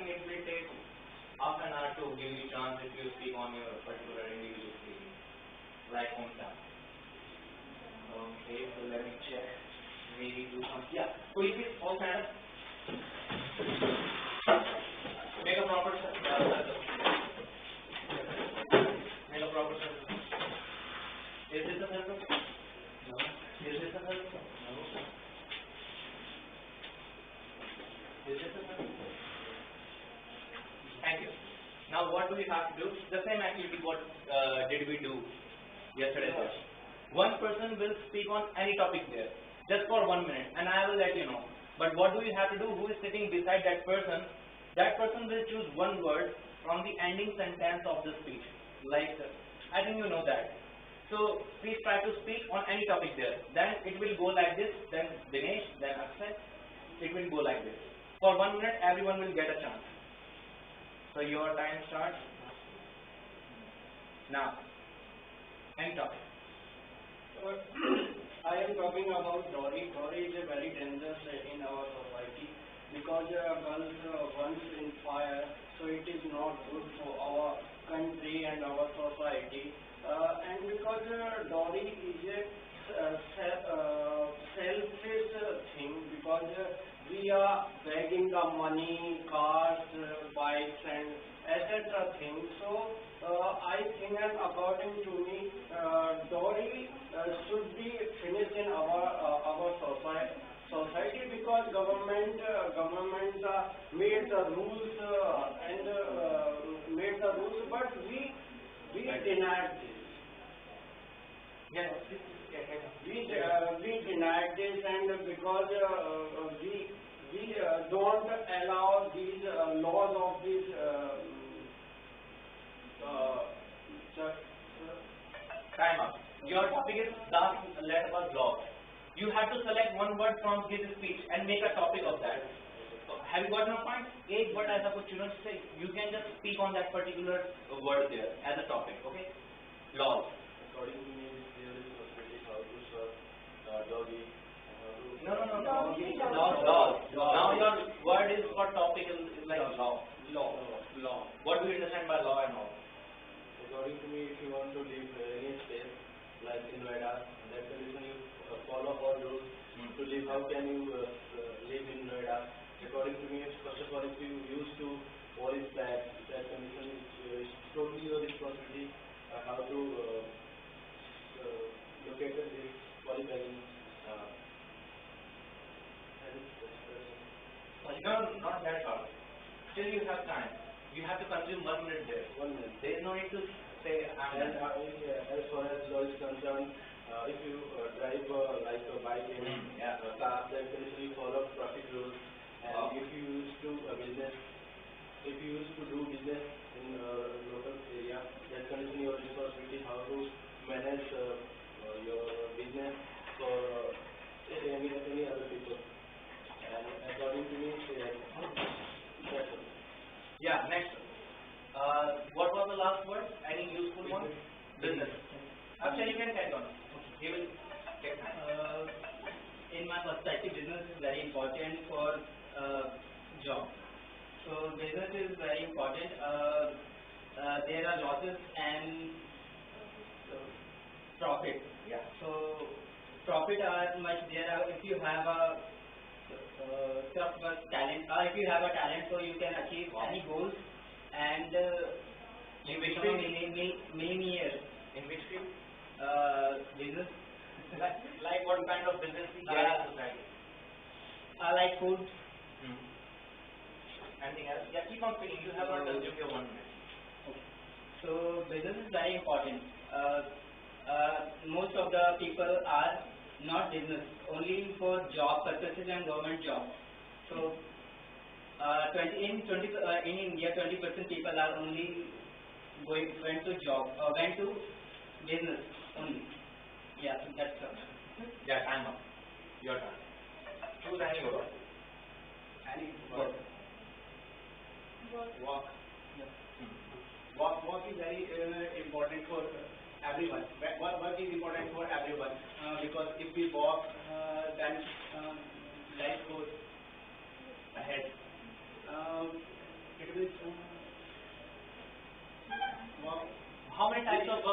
think it will take half an hour to give you chance if you speak on your particular individual speaking, like hometown. Okay, so let me check. Maybe do some. Yeah. Could you please all stand up? Make a proper circle. Make a proper circle. Is this a circle? No. Is this a circle? No. Is this a circle? Thank you. Now what do we have to do? The same activity what did we do yesterday? One person will speak on any topic there, just for 1 minute, and I will let you know. But what do you have to do? Who is sitting beside that person? That person will choose one word from the ending sentence of the speech. Like, I think you know that. So please try to speak on any topic there. Then it will go like this. Then Dinesh, then Akshay. It will go like this. For 1 minute, everyone will get a chance. So your time starts now. Any topic. I am talking about dowry. Dowry is a very dangerous in our society because girls once in fire, so it is not good for our country and our society. And because dowry is a selfish thing because we are begging the money, cars, bikes, and etc. things. So I think, and according to me, dowry should be finished in our society because government made the rules but we denied this. Yes. We denied this, and because we don't allow these laws of these Time up. Your topic is last letter was law. You have to select one word from his speech and make a topic of that. So, have you got my point? एक word ऐसा कुछ चुनो जिससे you can just speak on that particular word there as a topic. Okay? Laws. According to me, there is possibility how to serve doggy. No. Laws. Now your word is for topic is like law. What do you understand by law and all? According to me, if you want to live any space, like in Noida, that condition you follow all rules to live. How can you live in Noida? According to me, first of all, if you used to police that condition is totally your responsibility. How to locate this polybagging. No, not that hard. Still you have time. You have to consume 1 minute there. 1 minute. There is no need to say I'm And as far as law is concerned, if you drive like a bike in a car, then you follow traffic rules. And if you used to do business in a local area, that condition your responsibility how to manage your business for any other people. And according to me, that's all. Yeah, next. What was the last word? Any useful one? Business. Actually, you can carry on. He will take time. In my perspective, business is very important for job. So business is very important. There are losses and profit. Yeah. So profit are much there are if you have a talent, or if you have a talent, so you can achieve any goals and In which become a field? millionaire. In which field? Business Like what kind of business we get in society? like food. Anything else? Yeah, keep on speaking. You have not consumed your 1 minute. So business is very important. Most of the people are not business, only for job purposes and government jobs. So in India, 20% people are only went to job went to business only. Yeah, so that's all. Yeah, time up. Your turn. Choose any word. Any Word. Walk. Work is very important for everyone. Work is important for everyone because if we walk, then life goes ahead.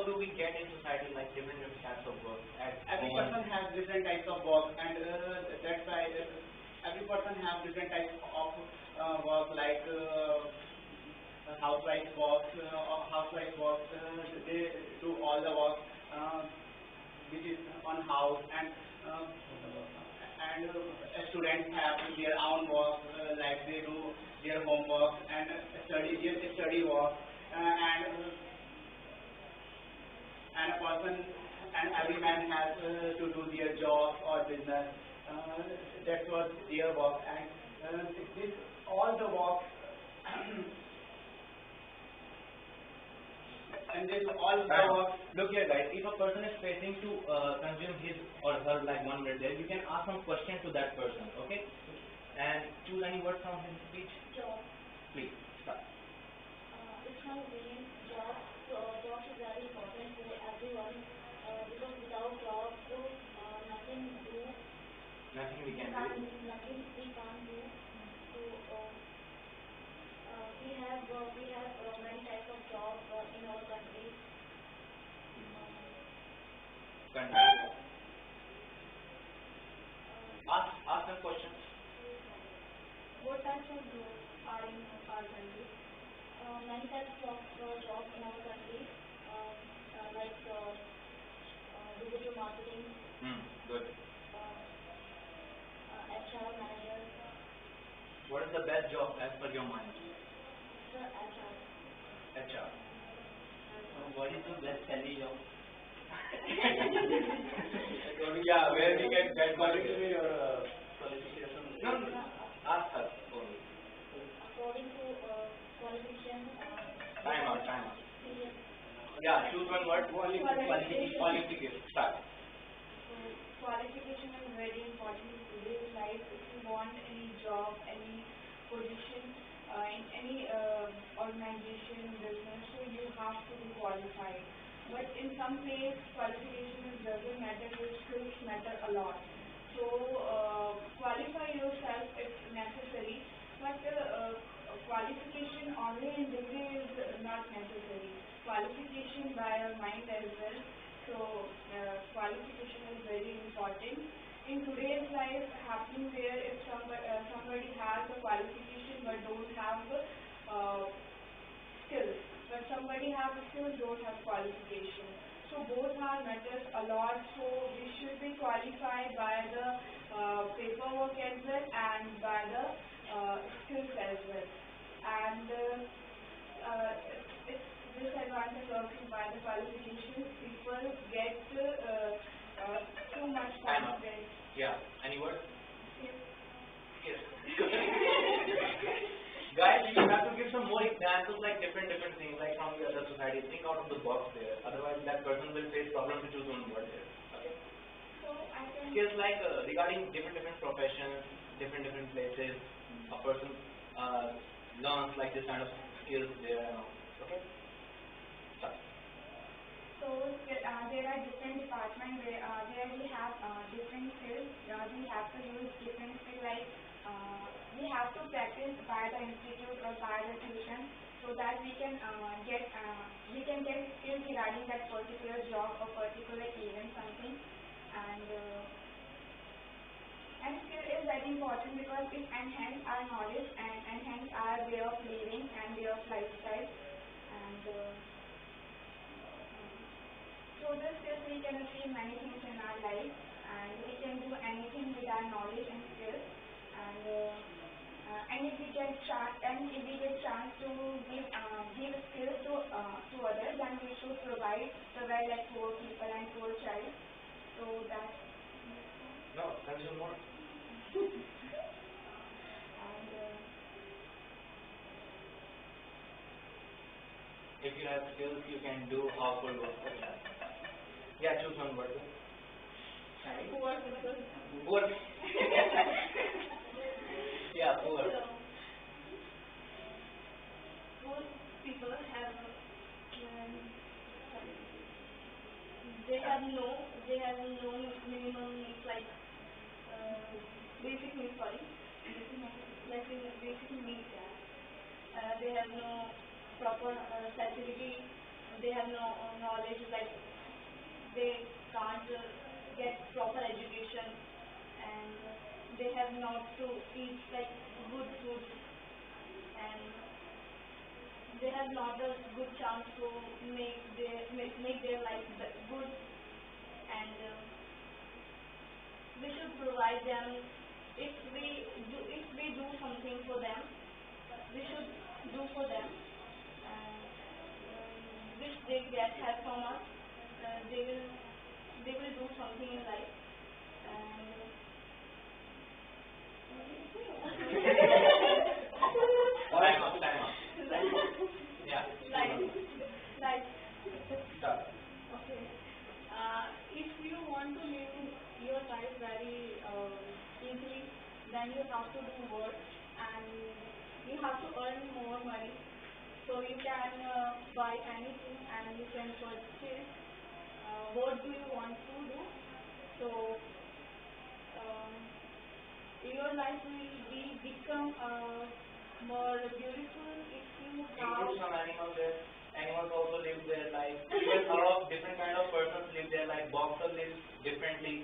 work do we get in society, like different types of work? Every person has different types of work, and that's why every person has different types of work, like housewife works, they do all the work which is on house, and students have their own work, like they do their homework and study work, and a person and every man has to do their job or business. That's what their work, and this all the work and this all the work. Look here, guys. If a person is facing to consume his or her like 1 minute there, you can ask some question to that person, okay? And choose any word from his speech. Job. Please start. It's my opinion, job is very important for everyone because without job, nothing do, Nothing we can do. nothing we can't do. So we have many types of jobs in our country. Continue. Ask a question. What types of jobs are in our country? Many types of jobs in our country, like digital marketing, Good. HR manager, What is the best job as per your mind? HR. HR. What is the best salary job? Yeah, where we can get According to your qualification. No, ask her only. According to qualification, Time out. yes. Yeah, choose one word. Qualification. Qualification. Start. So qualification is very important in today's life. If you want any job, any position in any organization, business, so you have to be qualified. But in some place, qualification doesn't matter. Your skills matter a lot. So qualify yourself if necessary. But qualification only in degree is not necessary. Qualification by your mind as well. So qualification is very important. In today's life, happening where if somebody has a qualification but don't have skills, but somebody has skills don't have qualification. So both are matters a lot. So we should be qualified by the paperwork as well and by the skills as well. And it's disadvantage also by the qualifications. People get too much Time up. confidence. Yeah. Any word? Yes. Yes. Guys, you have to give some more examples, like different things, like from the other society. Think out of the box there. Otherwise, that person will face problem to choose one word there. Okay. So I can. Skills like regarding different professions, different places. A person learns like this kind of skills there and all. Okay. Start. So there are different departments where we have different skills. We have to use different skills like we have to practice by the institute or by the tuition so that we can get skills regarding that particular job or particular event something. And skill is very important because it enhances our knowledge and enhance our way of living and way of lifestyle. And through this skills we can achieve many things in our life, and we can do anything with our knowledge and skills. And if we get chance to give skills to others, then we should provide like poor people and poor child. So that's No, consume more. and If you have skills, you can do household work. Yeah, choose one word. poor people. Poor. Yeah, poor. Poor people have they have no minimum needs like basic needs, basic needs. They have no proper facility they have no knowledge, like they can't get proper education, and they have not to eat like good food, and they have not a good chance to make their life good, and we should provide them. If we do something for them, we should do for them, and which they get help from us, they will do something in life, and Time up. Yeah. like Start. okay. If you want to live your life very easily, then you have to do work, and you have to earn more money. So you can buy anything, and you can purchase what do you want to do. So um, your life will become more beautiful if you have. Include some animals there. Animals also live their life. Even a lot of different kind of persons live their life. Boxer lives differently,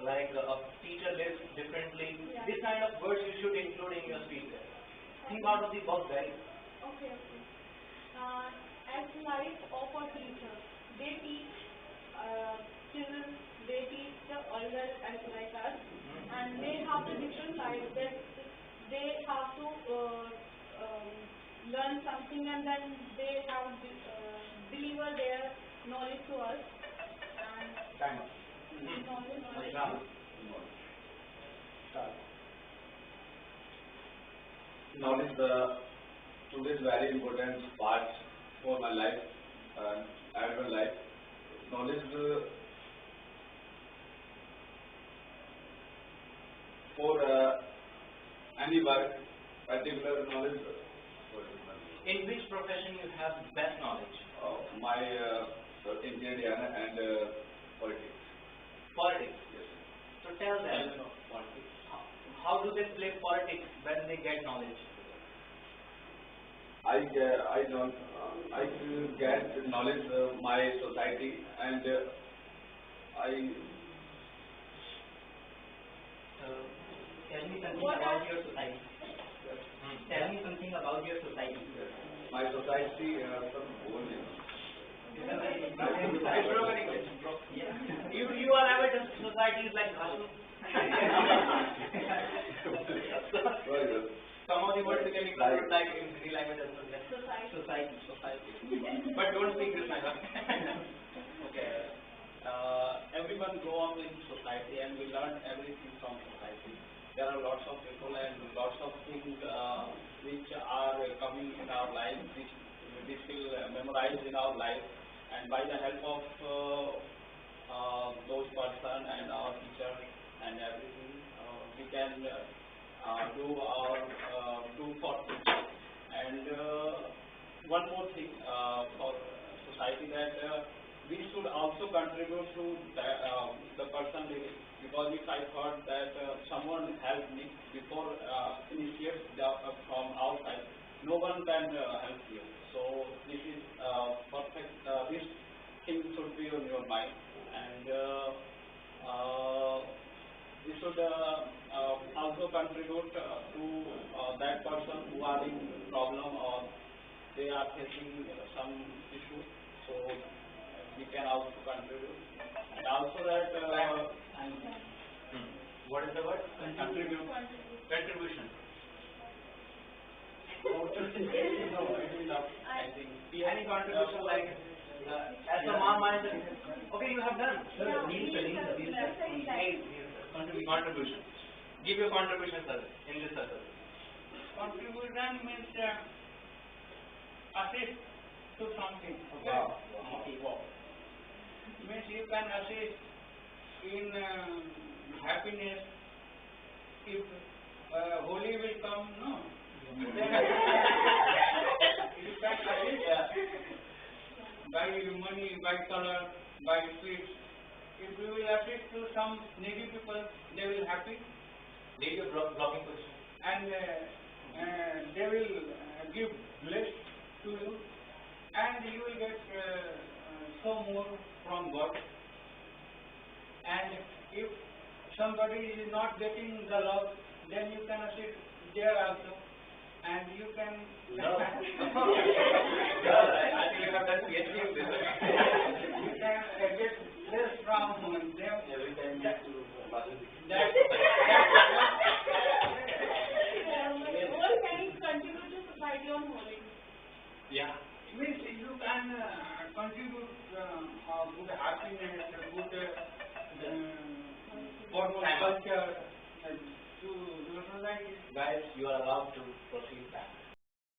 like a teacher lives differently. Yeah. This kind of words you should include in your speech there. Think out of the box, guys. Okay. As life of a teacher, they teach children, they teach the older as like us, and they have the different life that they have to learn something, and then they have deliver their knowledge to us, and Time up. knowledge. Ram. Start. Knowledge today's very important part for my life and everyone life. Knowledge for any work, particular knowledge. In which profession you have best knowledge? My engineer and politics. Politics. Yes. So tell them, how do they play politics when they get knowledge? I don't. I get knowledge my society and I. Tell me something What about are- your society. Tell me something about your society. My society some only. It's broken English. Yeah. You are average society is like Hasu. Sorry, sir. Some of the words you can include like in Hindi language as well. Yeah. Society. Society. But don't speak this language. Okay. Everyone grow up in society and we learn everything from society. There are lots of people and lots of things which are coming in our life, which will memorize in our life, and by the help of those person and our teacher and everything, we can do for things. And one more thing for society that we should also contribute to the person living, because if I thought that someone helped me before initiate from outside, no one can help you. So this is perfect. This thing should be on your mind, and we should also contribute to that person who are in problem or they are facing some issue. So we can also contribute, and also that What is the word? contribute. Contribution. No, it is not. I think Any contribution like as a mom mindset. Okay, you have done. Contribution. Give your contribution, sir, in this circle. contribution means assist to something. Okay. Wow. Means you can assist in happiness. If Holi will come, no. Then you can assist by money, by color, by sweets. If you will assist to some needy people, they will happy Leave your blocking position. and they will give bless to you. and you will get so more from God. And if somebody is not getting the love, then you can sit there also, and you can. No. I think you have done PhD in this. You can get less from them. Every time you have to That All can contribute to society on whole. Yeah. means you can contribute good happiness, good culture to the society. guys, you are allowed to proceed back.